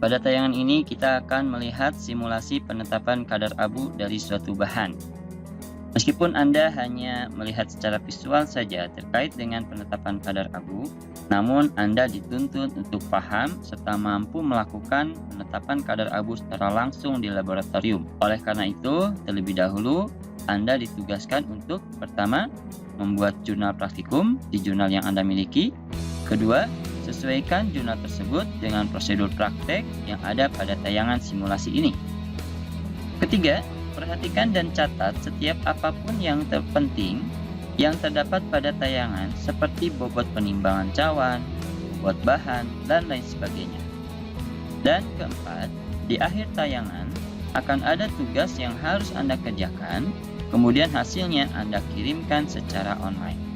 Pada tayangan ini kita akan melihat simulasi penetapan kadar abu dari suatu bahan. Meskipun Anda hanya melihat secara visual saja terkait dengan penetapan kadar abu, namun Anda dituntut untuk paham serta mampu melakukan penetapan kadar abu secara langsung di laboratorium. Oleh karena itu, terlebih dahulu Anda ditugaskan untuk pertama, membuat jurnal praktikum di jurnal yang Anda miliki. Kedua, sesuaikan jurnal tersebut dengan prosedur praktek yang ada pada tayangan simulasi ini. Ketiga, perhatikan dan catat setiap apapun yang terpenting yang terdapat pada tayangan seperti bobot penimbangan cawan, bobot bahan, dan lain sebagainya. Dan keempat, di akhir tayangan akan ada tugas yang harus Anda kerjakan, kemudian hasilnya Anda kirimkan secara online.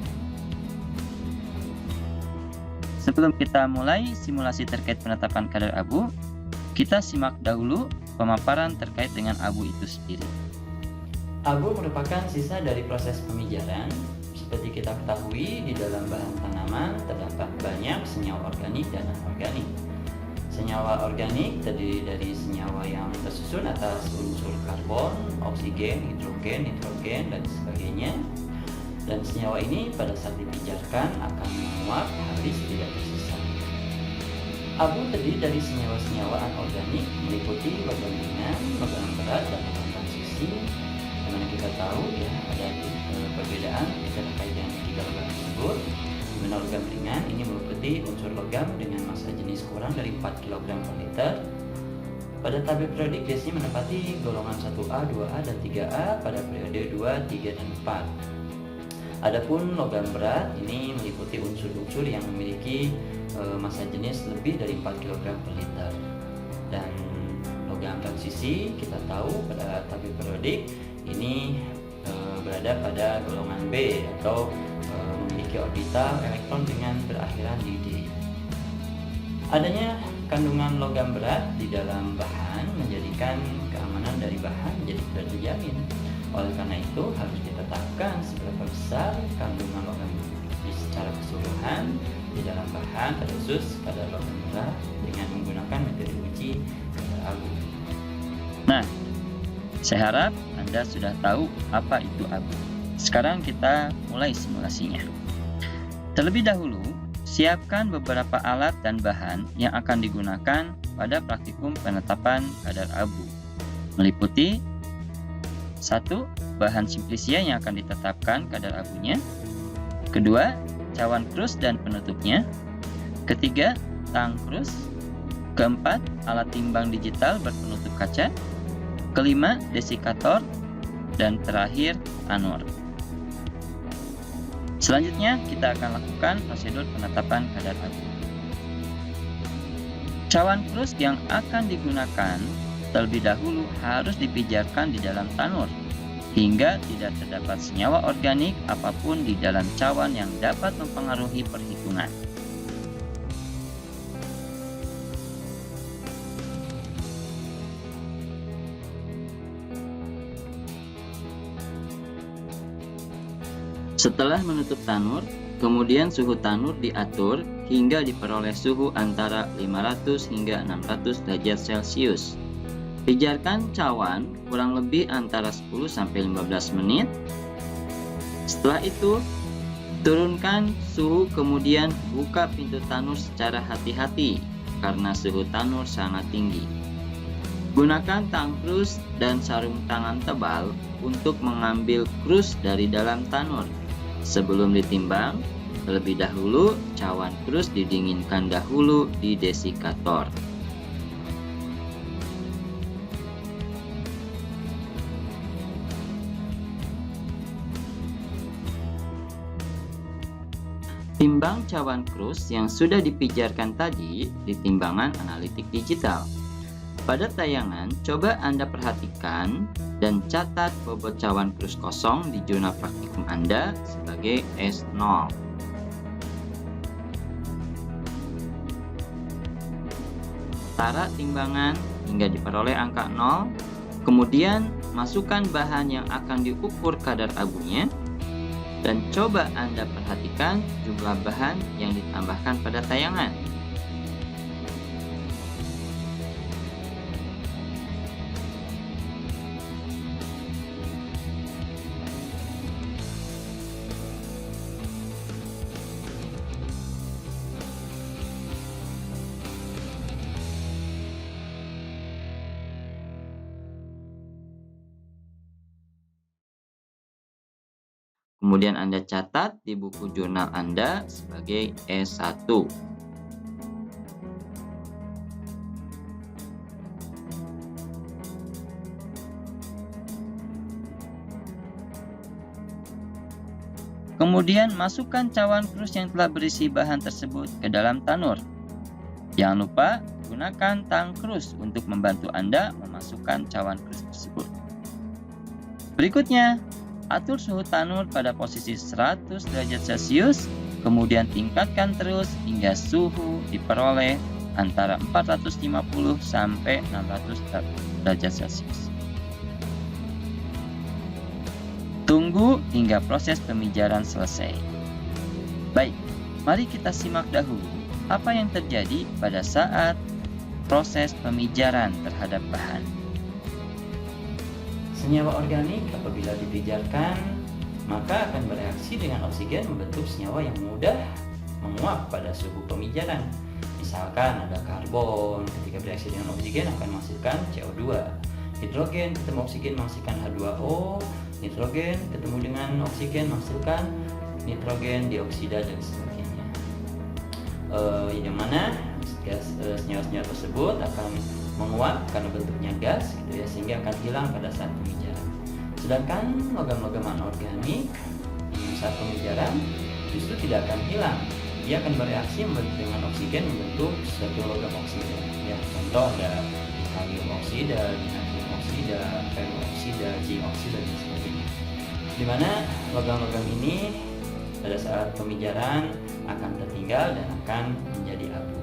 Sebelum kita mulai simulasi terkait penetapan kadar abu, kita simak dahulu pemaparan terkait dengan abu itu sendiri. Abu merupakan sisa dari proses pemijaran. Seperti kita ketahui, di dalam bahan tanaman terdapat banyak senyawa organik dan anorganik. Senyawa organik terdiri dari senyawa yang tersusun atas unsur karbon, oksigen, hidrogen, nitrogen, dan sebagainya. Dan senyawa ini pada saat dipijarkan akan menguap habis tidak tersisa. Abu terdiri dari senyawa-senyawa anorganik meliputi logam ringan, logam berat, dan logam transisi. Dimana kita tahu ya ada perbedaan terkait dengan tiga logam tersebut. Dimana logam ringan ini meliputi unsur logam dengan massa jenis kurang dari 4 kg per liter. Pada tabel periodik biasanya menempati golongan 1A, 2A, dan 3A pada periode 2, 3, dan 4. Adapun logam berat ini meliputi unsur-unsur yang memiliki massa jenis lebih dari 4 kg per liter. Dan logam transisi kita tahu pada tabel periodik ini berada pada golongan B atau memiliki orbital elektron dengan berakhiran di D. Adanya kandungan logam berat di dalam bahan menjadikan keamanan dari bahan menjadi tidak terjamin. Oleh karena itu harus ditetapkan seberapa besar kandungan logam secara keseluruhan di dalam bahan, terkhusus pada logam berat dengan menggunakan metode uji kadar abu. Nah, saya harap Anda sudah tahu apa itu abu. Sekarang kita mulai simulasinya. Terlebih dahulu, siapkan beberapa alat dan bahan yang akan digunakan pada praktikum penetapan kadar abu. Meliputi 1. Bahan simplisia yang akan ditetapkan kadar abunya. Kedua, cawan krus dan penutupnya. Ketiga, tang krus. Keempat, alat timbang digital berpenutup kaca. Kelima, desikator. Dan terakhir, tanur. Selanjutnya, kita akan lakukan prosedur penetapan kadar abu. Cawan krus yang akan digunakan terlebih dahulu harus dipijarkan di dalam tanur hingga tidak terdapat senyawa organik apapun di dalam cawan yang dapat mempengaruhi perhitungan. Setelah menutup tanur, kemudian suhu tanur diatur hingga diperoleh suhu antara 500 hingga 600 derajat Celcius. Pijarkan cawan kurang lebih antara 10-15 menit. Setelah itu, turunkan suhu kemudian buka pintu tanur secara hati-hati karena suhu tanur sangat tinggi. Gunakan tang krus dan sarung tangan tebal untuk mengambil krus dari dalam tanur. Sebelum ditimbang, terlebih dahulu cawan krus didinginkan dahulu di desikator. Timbang cawan krus yang sudah dipijarkan tadi di timbangan analitik digital. Pada tayangan, coba Anda perhatikan dan catat bobot cawan krus kosong di jurnal praktikum Anda sebagai S0. Tara timbangan hingga diperoleh angka 0, kemudian masukkan bahan yang akan diukur kadar abunya, dan coba Anda perhatikan jumlah bahan yang ditambahkan pada tayangan. Kemudian Anda catat di buku jurnal Anda sebagai E1. Kemudian masukkan cawan krus yang telah berisi bahan tersebut ke dalam tanur. Jangan lupa gunakan tang krus untuk membantu Anda memasukkan cawan krus tersebut. Berikutnya, atur suhu tanur pada posisi 100 derajat Celcius, kemudian tingkatkan terus hingga suhu diperoleh antara 450 sampai 600 derajat Celcius. Tunggu hingga proses pemijaran selesai. Baik, mari kita simak dahulu apa yang terjadi pada saat proses pemijaran terhadap bahan. Senyawa organik apabila dipijarkan, maka akan bereaksi dengan oksigen membentuk senyawa yang mudah menguap pada suhu pemijaran. Misalkan ada karbon, ketika bereaksi dengan oksigen akan menghasilkan CO2. Hidrogen ketemu oksigen menghasilkan H2O, nitrogen ketemu dengan oksigen menghasilkan nitrogen dioksida dan sebagainya. Yang mana senyawa-senyawa tersebut akan menguap karena bentuknya gas, gitu ya, sehingga akan hilang pada saat pemijaran. Sedangkan logam-logam anorganik saat pemijaran justru tidak akan hilang, dia akan bereaksi dengan oksigen membentuk suatu logam oksida. Ya, contoh ada kalium oksida, natrium oksida, peroksida, zinc oksida dan sebagainya. Di mana logam-logam ini pada saat pemijaran akan tertinggal dan akan menjadi abu.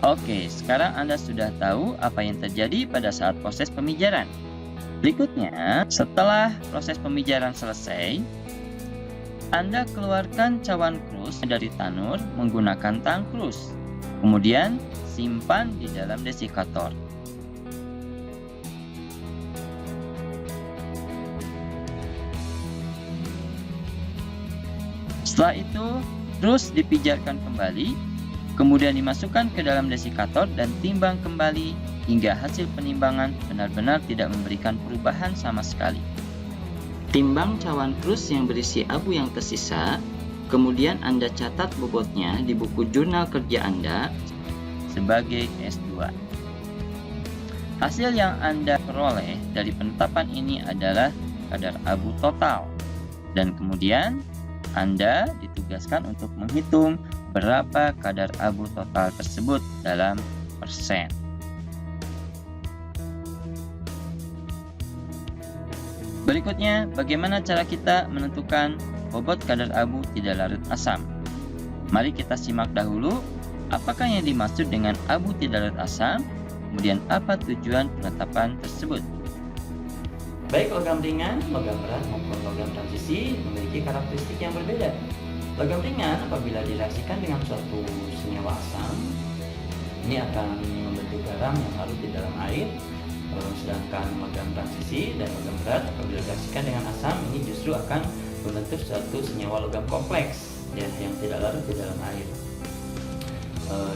Oke, sekarang Anda sudah tahu apa yang terjadi pada saat proses pemijaran. Berikutnya, setelah proses pemijaran selesai, Anda keluarkan cawan krus dari tanur menggunakan tang krus. Kemudian, simpan di dalam desikator. Setelah itu, terus dipijarkan kembali, kemudian dimasukkan ke dalam desikator dan timbang kembali hingga hasil penimbangan benar-benar tidak memberikan perubahan sama sekali. Timbang cawan krus yang berisi abu yang tersisa, kemudian Anda catat bobotnya di buku jurnal kerja Anda sebagai S2. Hasil yang Anda peroleh dari penetapan ini adalah kadar abu total, dan kemudian Anda ditugaskan untuk menghitung berapa kadar abu total tersebut dalam persen. Berikutnya, bagaimana cara kita menentukan bobot kadar abu tidak larut asam? Mari kita simak dahulu apakah yang dimaksud dengan abu tidak larut asam, kemudian apa tujuan penetapan tersebut. Baik logam ringan, logam berat maupun logam transisi memiliki karakteristik yang berbeda. Logam ringan apabila direaksikan dengan suatu senyawa asam, ini akan membentuk garam yang larut di dalam air. Sedangkan logam transisi dan logam berat apabila direaksikan dengan asam, ini justru akan membentuk suatu senyawa logam kompleks ya, yang tidak larut di dalam air.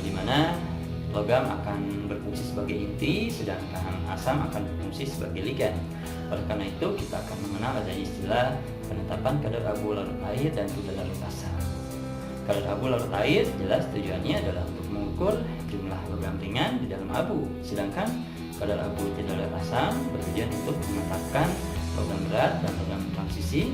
Di mana logam akan berfungsi sebagai inti, sedangkan asam akan berfungsi sebagai ligan. Oleh karena itu, kita akan mengenal ada istilah penetapan kadar abu larut air dan kadar larut asam. Kadar abu larut air jelas tujuannya adalah untuk mengukur jumlah logam ringan di dalam abu, sedangkan kadar abu tidak larut asam bertujuan untuk menetapkan logam berat dan logam transisi,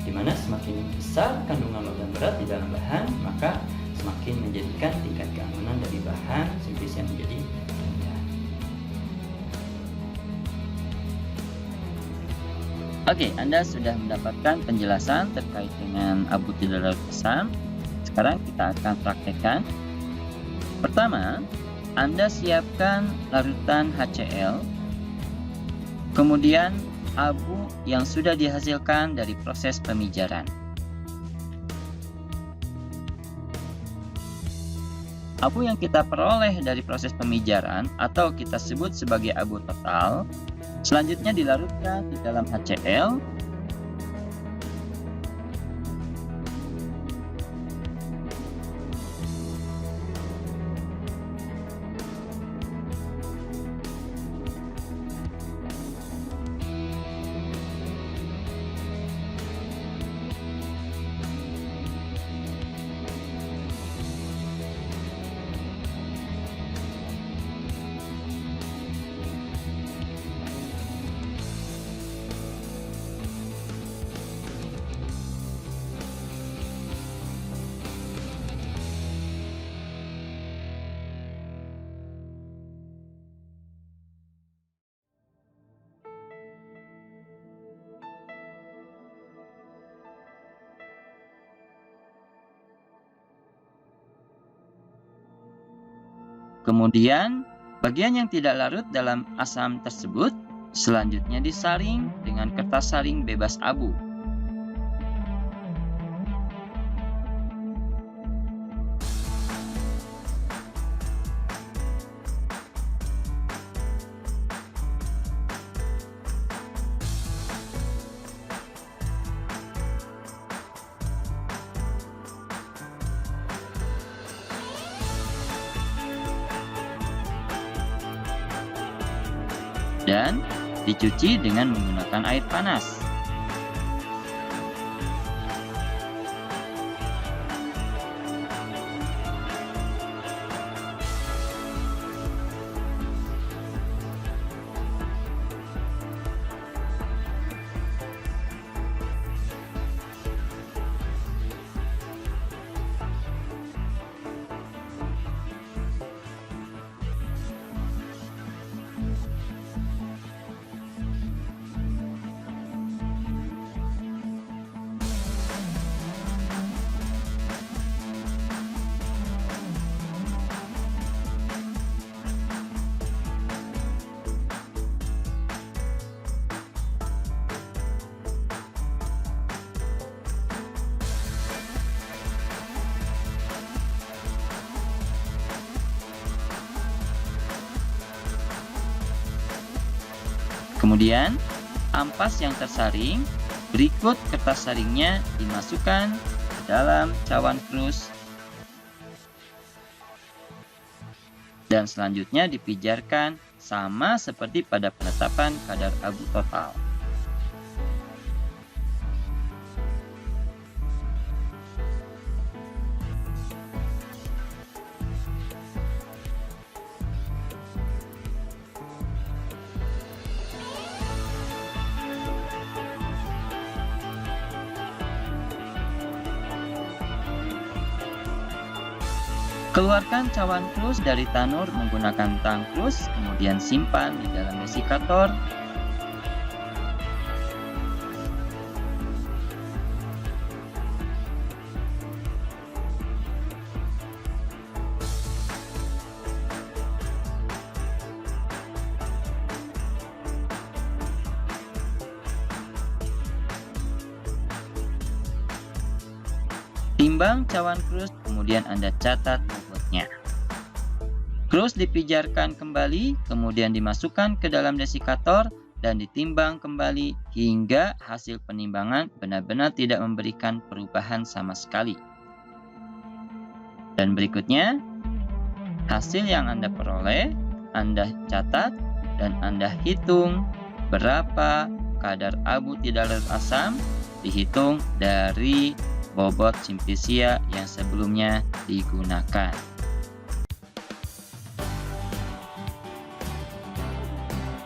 di mana semakin besar kandungan logam berat di dalam bahan, maka semakin menjadikan tingkat keamanan dari bahan sintesis yang menjadi rendah. Oke, Anda sudah mendapatkan penjelasan terkait dengan abu tidak larut asam. Sekarang kita akan praktekkan. Pertama, Anda siapkan larutan HCl, kemudian abu yang sudah dihasilkan dari proses pemijaran. Abu yang kita peroleh dari proses pemijaran atau kita sebut sebagai abu total, selanjutnya dilarutkan di dalam HCl. Kemudian, bagian yang tidak larut dalam asam tersebut selanjutnya disaring dengan kertas saring bebas abu. Dan dicuci dengan menggunakan air panas. Kemudian, ampas yang tersaring, berikut kertas saringnya dimasukkan ke dalam cawan krus dan selanjutnya dipijarkan sama seperti pada penetapan kadar abu total. Keluarkan cawan krus dari tanur menggunakan tang krus, kemudian simpan di dalam desikator. Timbang cawan krus, kemudian Anda catat bobotnya. Krus dipijarkan kembali, kemudian dimasukkan ke dalam desikator dan ditimbang kembali hingga hasil penimbangan benar-benar tidak memberikan perubahan sama sekali. Dan berikutnya, hasil yang Anda peroleh, Anda catat dan Anda hitung berapa kadar abu tidak larut asam dihitung dari bobot simplisia yang sebelumnya digunakan.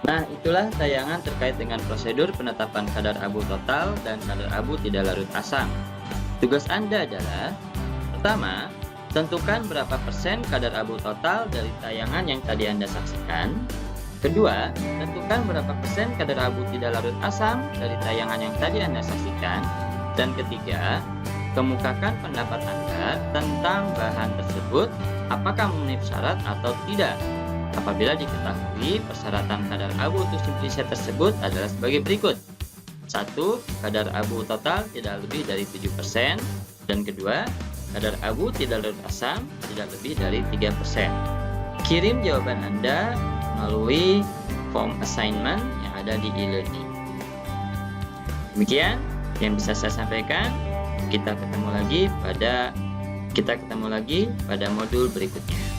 Nah, itulah tayangan terkait dengan prosedur penetapan kadar abu total dan kadar abu tidak larut asam. Tugas Anda adalah: pertama, tentukan berapa persen kadar abu total dari tayangan yang tadi Anda saksikan. Kedua, tentukan berapa persen kadar abu tidak larut asam dari tayangan yang tadi Anda saksikan. Dan ketiga, kemukakan pendapat Anda tentang bahan tersebut, apakah memenuhi syarat atau tidak. Apabila diketahui persyaratan kadar abu untuk simplisia tersebut adalah sebagai berikut. 1. Kadar abu total tidak lebih dari 7%. Dan kedua, kadar abu tidak larut asam tidak lebih dari 3%. Kirim jawaban Anda melalui form assignment yang ada di e-learning. Demikian yang bisa saya sampaikan. Kita ketemu lagi pada modul berikutnya.